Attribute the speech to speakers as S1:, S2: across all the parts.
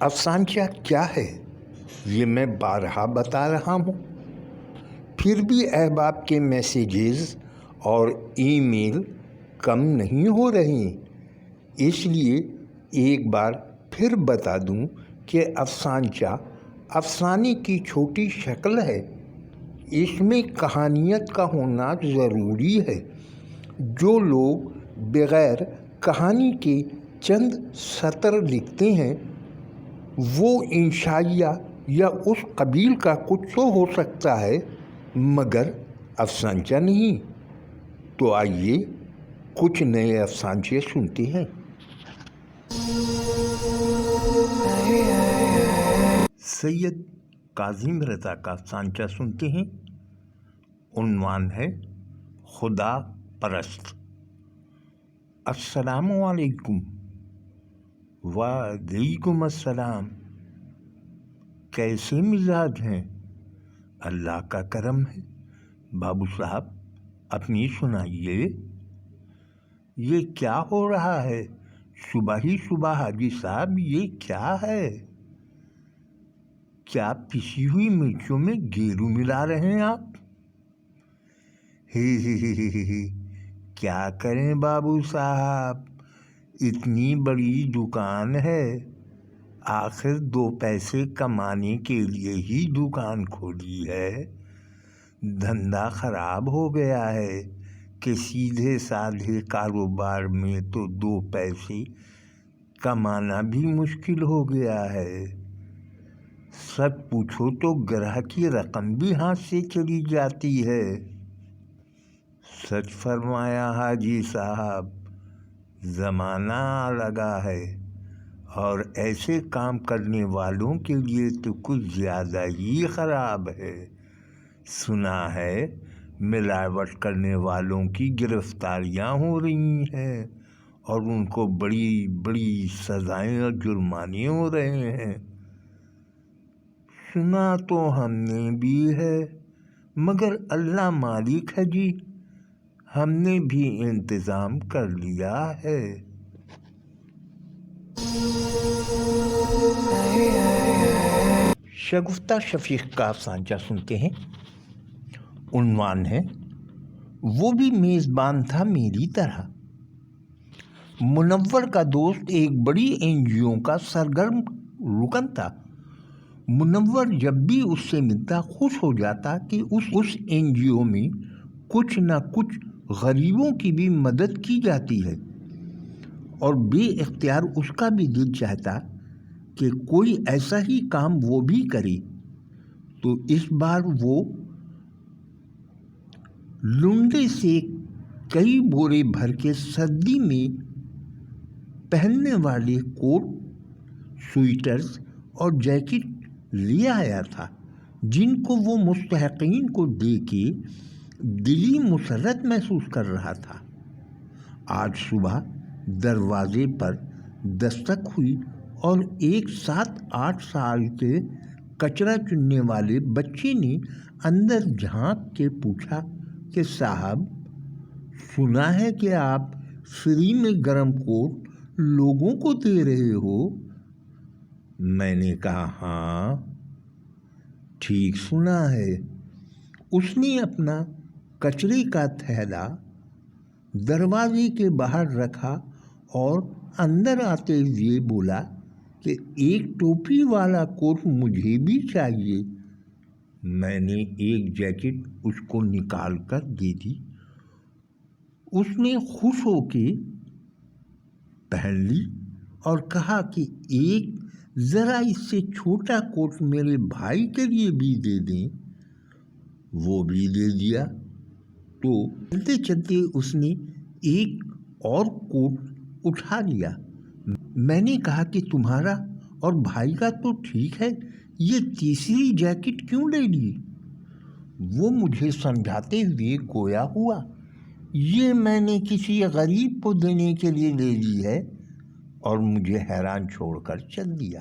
S1: افسانچہ کیا ہے یہ میں بارہا بتا رہا ہوں، پھر بھی احباب کے میسیجز اور ای میل کم نہیں ہو رہے، اس لیے ایک بار پھر بتا دوں کہ افسانچہ افسانے کی چھوٹی شکل ہے۔ اس میں کہانیت کا ہونا ضروری ہے۔ جو لوگ بغیر کہانی کے چند سطر لکھتے ہیں وہ انشائیہ یا اس قبیل کا کچھ تو ہو سکتا ہے مگر افسانچہ نہیں۔ تو آئیے کچھ نئے افسانچے سنتے ہیں۔ سید کاظم رضا کا افسانچہ سنتے ہیں۔ عنوان ہے خدا پرست۔ السلام علیکم۔ وعلیکم السلام۔ کیسے مزاج ہیں؟ اللہ کا کرم ہے۔ بابو صاحب اپنی سنائیے، یہ کیا ہو رہا ہے؟ صبح ہی صبح حاجی صاحب یہ کیا ہے؟ کیا پسی ہوئی مرچوں میں گیرو ملا رہے ہیں آپ؟ ہی کیا کریں بابو صاحب، اتنی بڑی دکان ہے، آخر 2 پیسے کمانے کے لیے ہی دکان کھولی ہے۔ دھندا خراب ہو گیا ہے کہ سیدھے سادھے کاروبار میں تو 2 پیسے کمانا بھی مشکل ہو گیا ہے۔ سچ پوچھو تو گرہ کی رقم بھی ہاتھ سے چلی جاتی ہے۔ سچ فرمایا حاجی صاحب، زمانہ لگا ہے اور ایسے کام کرنے والوں کے لیے تو کچھ زیادہ ہی خراب ہے۔ سنا ہے ملاوٹ کرنے والوں کی گرفتاریاں ہو رہی ہیں اور ان کو بڑی بڑی سزائیں اور جرمانے ہو رہے ہیں۔ سنا تو ہم نے بھی ہے مگر اللہ مالک ہے جی، ہم نے بھی انتظام کر لیا ہے۔ شگفتہ شفیق کا افسانچہ سنتے ہیں۔ عنوان ہے وہ بھی میزبان تھا میری طرح۔ منور کا دوست ایک بڑی NGO کا سرگرم رکن تھا۔ منور جب بھی اس سے ملتا خوش ہو جاتا کہ اس NGO میں کچھ نہ کچھ غریبوں کی بھی مدد کی جاتی ہے، اور بے اختیار اس کا بھی دل چاہتا کہ کوئی ایسا ہی کام وہ بھی کرے۔ تو اس بار وہ لنڈے سے کئی بورے بھر کے سردی میں پہننے والے کوٹ، سویٹرز اور جیکٹ لے آیا تھا جن کو وہ مستحقین کو دے کے دلی مسرت محسوس کر رہا تھا۔ آج صبح دروازے پر دستک ہوئی اور ایک 7-8 سال کے کچرا چننے والے بچے نے اندر جھانک کے پوچھا کہ صاحب سنا ہے کہ آپ فری میں گرم کوٹ لوگوں کو دے رہے ہو؟ میں نے کہا ہاں ٹھیک سنا ہے۔ اس نے اپنا کچرے کا تھیلا دروازے کے باہر رکھا اور اندر آتے ہوئے بولا کہ ایک ٹوپی والا کوٹ مجھے بھی چاہیے۔ میں نے ایک جیکٹ اس کو نکال کر دے دی۔ اس نے خوش ہو کے پہن لی اور کہا کہ ایک ذرا اس سے چھوٹا کوٹ میرے بھائی کے لیے بھی دے دیں۔ وہ بھی دے دیا۔ تو چلتے چلتے اس نے ایک اور کوٹ اٹھا لیا۔ میں نے کہا کہ تمہارا اور بھائی کا تو ٹھیک ہے، یہ تیسری جیکٹ کیوں لے لی؟ وہ مجھے سمجھاتے ہوئے گویا ہوا، یہ میں نے کسی غریب کو دینے کے لیے لے لی ہے، اور مجھے حیران چھوڑ کر چل دیا۔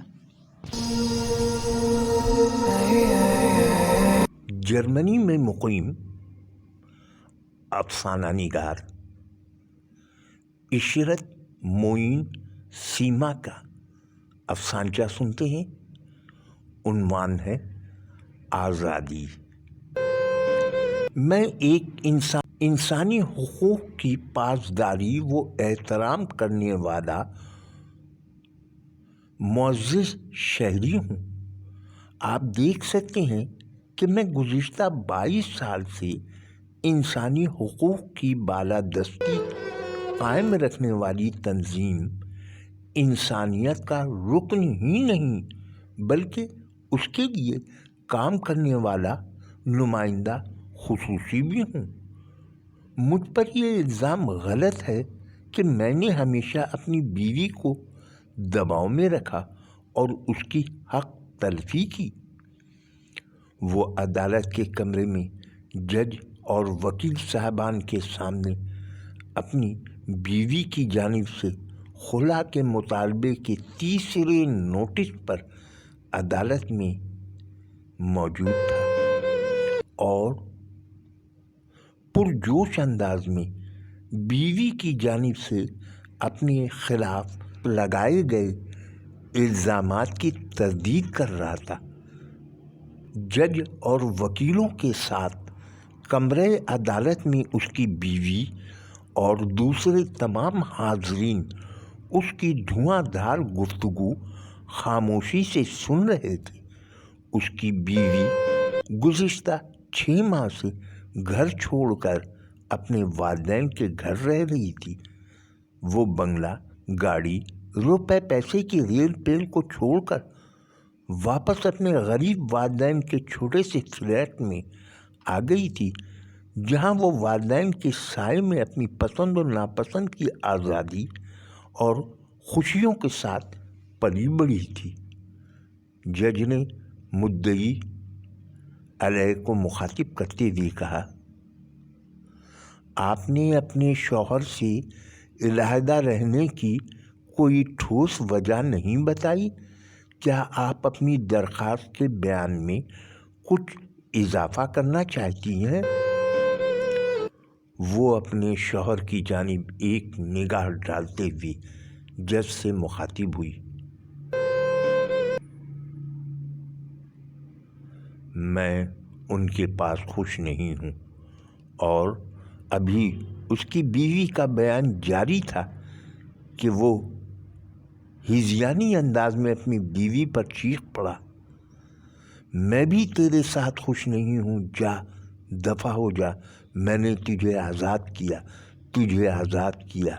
S1: جرمنی میں مقیم افسانہ نگار عشرت معین سیما کا افسانچہ سنتے ہیں۔ عنوان ہے آزادی۔ میں ایک انسانی حقوق کی پاسداری و احترام کرنے والا معزز شہری ہوں۔ آپ دیکھ سکتے ہیں کہ میں گزشتہ 22 سال سے انسانی حقوق کی بالادستی قائم رکھنے والی تنظیم انسانیت کا رکن ہی نہیں بلکہ اس کے لیے کام کرنے والا نمائندہ خصوصی بھی ہوں۔ مجھ پر یہ الزام غلط ہے کہ میں نے ہمیشہ اپنی بیوی کو دباؤ میں رکھا اور اس کی حق تلفی کی۔ وہ عدالت کے کمرے میں جج اور وکیل صاحبان کے سامنے اپنی بیوی کی جانب سے خلا کے مطالبے کے تیسرے نوٹس پر عدالت میں موجود تھا اور پرجوش انداز میں بیوی کی جانب سے اپنے خلاف لگائے گئے الزامات کی تردید کر رہا تھا۔ جج اور وکیلوں کے ساتھ کمرہ عدالت میں اس کی بیوی اور دوسرے تمام حاضرین اس کی دھواں دھار گفتگو خاموشی سے سن رہے تھے۔ اس کی بیوی گزشتہ 6 ماہ سے گھر چھوڑ کر اپنے والدین کے گھر رہ رہی تھی۔ وہ بنگلہ، گاڑی، روپے پیسے کی ریل پیل کو چھوڑ کر واپس اپنے غریب والدین کے چھوٹے سے فلیٹ میں آ گئی تھی، جہاں وہ والدین کے سائے میں اپنی پسند و ناپسند کی آزادی اور خوشیوں کے ساتھ پلی بڑھی تھی۔ جج نے مدعی علیہ کو مخاطب کرتے ہوئے کہا، آپ نے اپنے شوہر سے علیحدہ رہنے کی کوئی ٹھوس وجہ نہیں بتائی۔ کیا آپ اپنی درخواست کے بیان میں کچھ اضافہ کرنا چاہتی ہیں؟ وہ اپنے شوہر کی جانب ایک نگاہ ڈالتے ہوئے جج سے مخاطب ہوئی، میں ان کے پاس خوش نہیں ہوں۔ اور ابھی اس کی بیوی کا بیان جاری تھا کہ وہ ہذیانی انداز میں اپنی بیوی پر چیخ پڑا، میں بھی تیرے ساتھ خوش نہیں ہوں، جا دفع ہو جا، میں نے تجھے آزاد کیا، تجھے آزاد کیا۔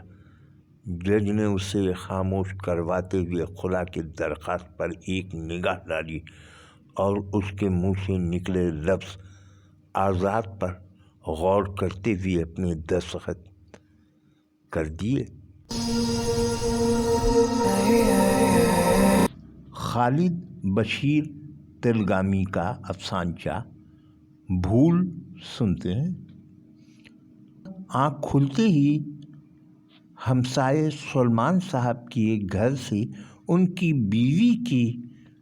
S1: جج نے اسے خاموش کرواتے ہوئے خلا کی درخواست پر ایک نگاہ ڈالی اور اس کے منہ سے نکلے لفظ آزاد پر غور کرتے ہوئے اپنے دستخط کر دیے۔ خالد بشیر تلگامی کا افسانچہ بھول سنتے ہیں۔ آنکھ کھلتے ہی ہمسائے سلمان صاحب کے گھر سے ان کی بیوی کی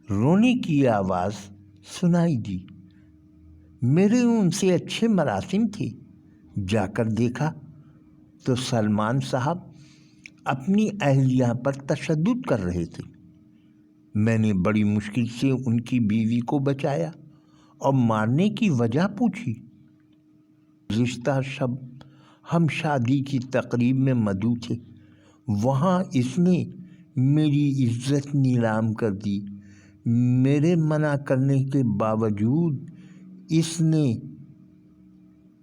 S1: رونے کی آواز سنائی دی۔ میرے ان سے اچھے مراسم تھے۔ جا کر دیکھا تو سلمان صاحب اپنی اہلیہ پر تشدد کر رہے تھے۔ میں نے بڑی مشکل سے ان کی بیوی کو بچایا اور مارنے کی وجہ پوچھی۔ گزشتہ شب ہم شادی کی تقریب میں مدعو تھے، وہاں اس نے میری عزت نیلام کر دی۔ میرے منع کرنے کے باوجود اس نے،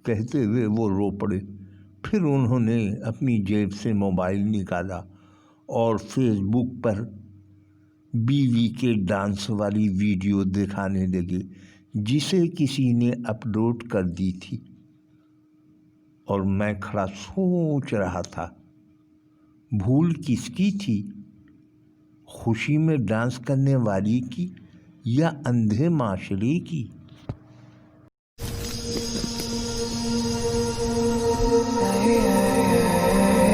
S1: کہتے ہوئے وہ رو پڑے۔ پھر انہوں نے اپنی جیب سے موبائل نکالا اور فیس بک پر بیوی کے ڈانس والی ویڈیو دکھانے لگے جسے کسی نے اپلوڈ کر دی تھی، اور میں کھڑا سوچ رہا تھا بھول کس کی تھی، خوشی میں ڈانس کرنے والی کی یا اندھے معاشرے کی؟